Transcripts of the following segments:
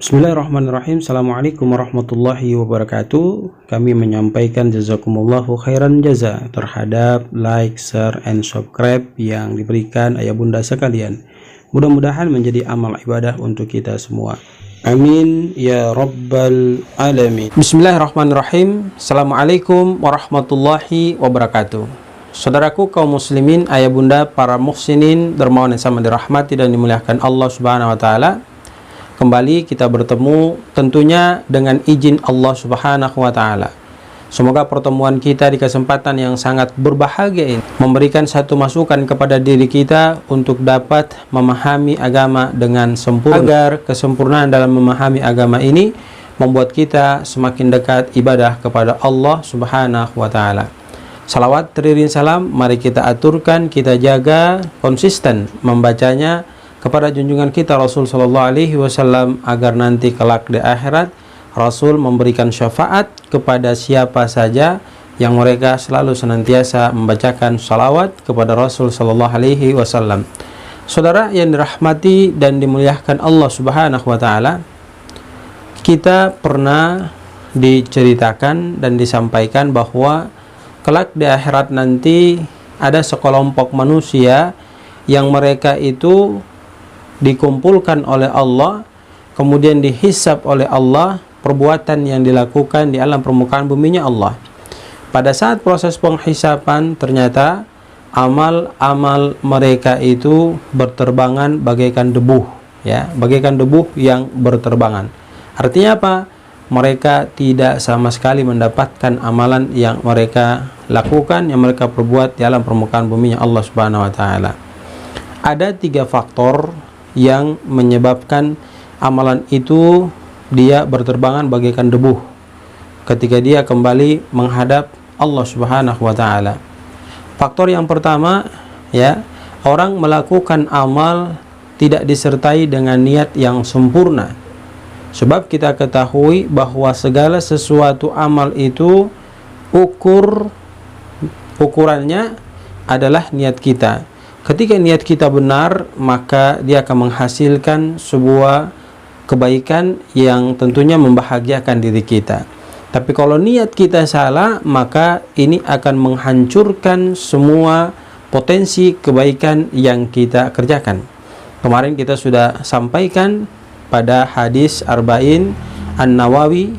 Bismillahirrahmanirrahim. Assalamualaikum warahmatullahi wabarakatuh. Kami menyampaikan jazakumullahu khairan jaza terhadap like, share, and subscribe yang diberikan ayah bunda sekalian. Mudah-mudahan menjadi amal ibadah untuk kita semua. Amin ya rabbal alamin. Bismillahirrahmanirrahim. Assalamualaikum warahmatullahi wabarakatuh. Saudaraku kaum muslimin, ayah bunda, para muhsinin, dermawan yang sama dirahmati dan dimuliakan Allah Subhanahu wa taala. Kembali kita bertemu tentunya dengan izin Allah Subhanahu wa taala. Semoga pertemuan kita di kesempatan yang sangat berbahagia ini memberikan satu masukan kepada diri kita untuk dapat memahami agama dengan sempurna, agar kesempurnaan dalam memahami agama ini membuat kita semakin dekat ibadah kepada Allah Subhanahu wa taala. Salawat teriring salam mari kita aturkan, kita jaga konsisten membacanya kepada junjungan kita Rasul Sallallahu Alaihi Wasallam, agar nanti kelak di akhirat Rasul memberikan syafaat kepada siapa saja yang mereka selalu senantiasa membacakan salawat kepada Rasul Sallallahu Alaihi Wasallam. Saudara yang dirahmati dan dimuliakan Allah Subhanahu Wa Taala, kita pernah diceritakan dan disampaikan bahwa kelak di akhirat nanti ada sekelompok manusia yang mereka itu dikumpulkan oleh Allah, kemudian dihisab oleh Allah perbuatan yang dilakukan di alam permukaan buminya Allah. Pada saat proses penghisapan, ternyata amal-amal mereka itu berterbangan bagaikan debu, ya, bagaikan debu yang berterbangan. Artinya apa? Mereka tidak sama sekali mendapatkan amalan yang mereka lakukan, yang mereka perbuat di alam permukaan buminya Allah Subhanahu wa taala. Ada 3 faktor yang menyebabkan amalan itu dia berterbangan bagaikan debu ketika dia kembali menghadap Allah Subhanahu wa taala. Faktor yang pertama, ya, orang melakukan amal tidak disertai dengan niat yang sempurna. Sebab kita ketahui bahwa segala sesuatu amal itu ukurannya adalah niat kita. Ketika niat kita benar, maka dia akan menghasilkan sebuah kebaikan yang tentunya membahagiakan diri kita. Tapi kalau niat kita salah, maka ini akan menghancurkan semua potensi kebaikan yang kita kerjakan. Kemarin kita sudah sampaikan pada hadis Arba'in An-Nawawi.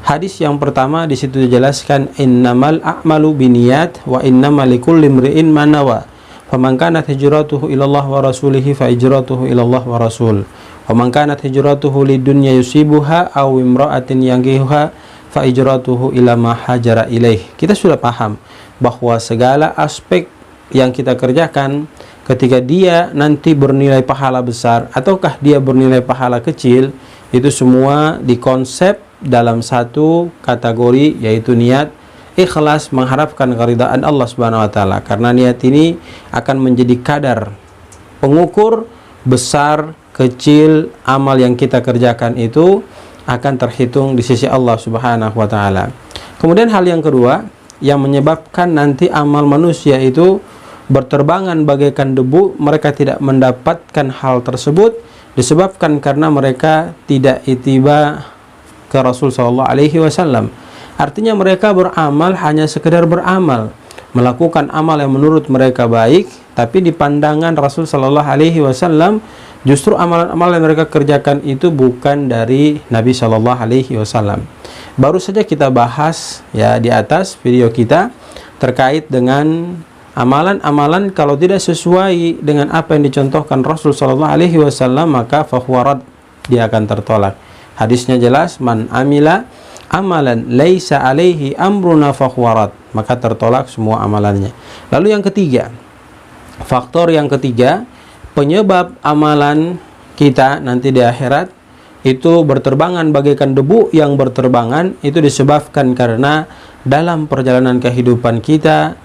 Hadis yang pertama di situ dijelaskan innamal a'malu binniyat wa innamal likulli imri'in ma nawa. Faman kanat hijratuhu ilallah wa rasulihi fa hijratuhu ilallah wa rasul. Wa man kanat hijratuhu lidunya yusibuha aw imra'atin yankihuha fa hijratuhu ila ma hajara ilaih. Kita sudah paham bahwa segala aspek yang kita kerjakan, ketika dia nanti bernilai pahala besar ataukah dia bernilai pahala kecil, itu semua dikonsep dalam satu kategori, yaitu niat ikhlas mengharapkan keridhaan Allah Subhanahu wa taala. Karena niat ini akan menjadi kadar pengukur besar kecil amal yang kita kerjakan itu akan terhitung di sisi Allah Subhanahu wa taala. Kemudian hal yang kedua yang menyebabkan nanti amal manusia itu berterbangan bagaikan debu, mereka tidak mendapatkan hal tersebut disebabkan karena mereka tidak ittiba ke Rasul sallallahu alaihi wasallam. Artinya mereka beramal hanya sekedar beramal, melakukan amal yang menurut mereka baik, tapi di pandangan Rasul Sallallahu Alaihi Wasallam justru amalan-amalan yang mereka kerjakan itu bukan dari Nabi Sallallahu Alaihi Wasallam. Baru saja kita bahas ya di atas video kita terkait dengan amalan-amalan kalau tidak sesuai dengan apa yang dicontohkan Rasul Sallallahu Alaihi Wasallam, maka fahuwarat, dia akan tertolak. Hadisnya jelas, man amila amalan laisa alaihi amruna fakhwarat, maka tertolak semua amalannya. Lalu yang ketiga, faktor yang ketiga penyebab amalan kita nanti di akhirat itu berterbangan bagaikan debu yang berterbangan, itu disebabkan karena dalam perjalanan kehidupan kita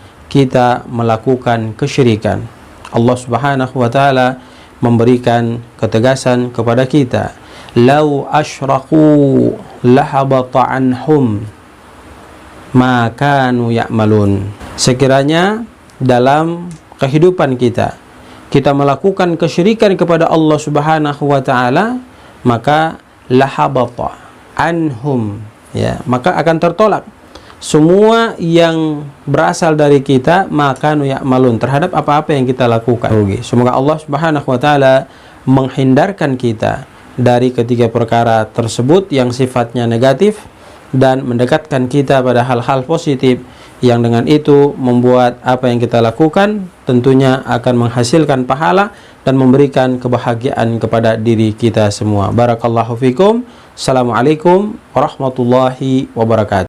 melakukan kesyirikan. Allah Subhanahu wa taala memberikan ketegasan kepada kita, lau asyraku lahabata anhum ma kanu ya'malun. Sekiranya dalam kehidupan kita melakukan kesyirikan kepada Allah Subhanahu wa taala, maka lahabata anhum, ya, maka akan tertolak semua yang berasal dari kita, maka ya'malun, terhadap apa-apa yang kita lakukan. Semoga Allah Subhanahu wa taala menghindarkan kita dari ketiga perkara tersebut yang sifatnya negatif dan mendekatkan kita pada hal-hal positif yang dengan itu membuat apa yang kita lakukan tentunya akan menghasilkan pahala dan memberikan kebahagiaan kepada diri kita semua. Barakallahu fikum. Assalamualaikum warahmatullahi wabarakatuh.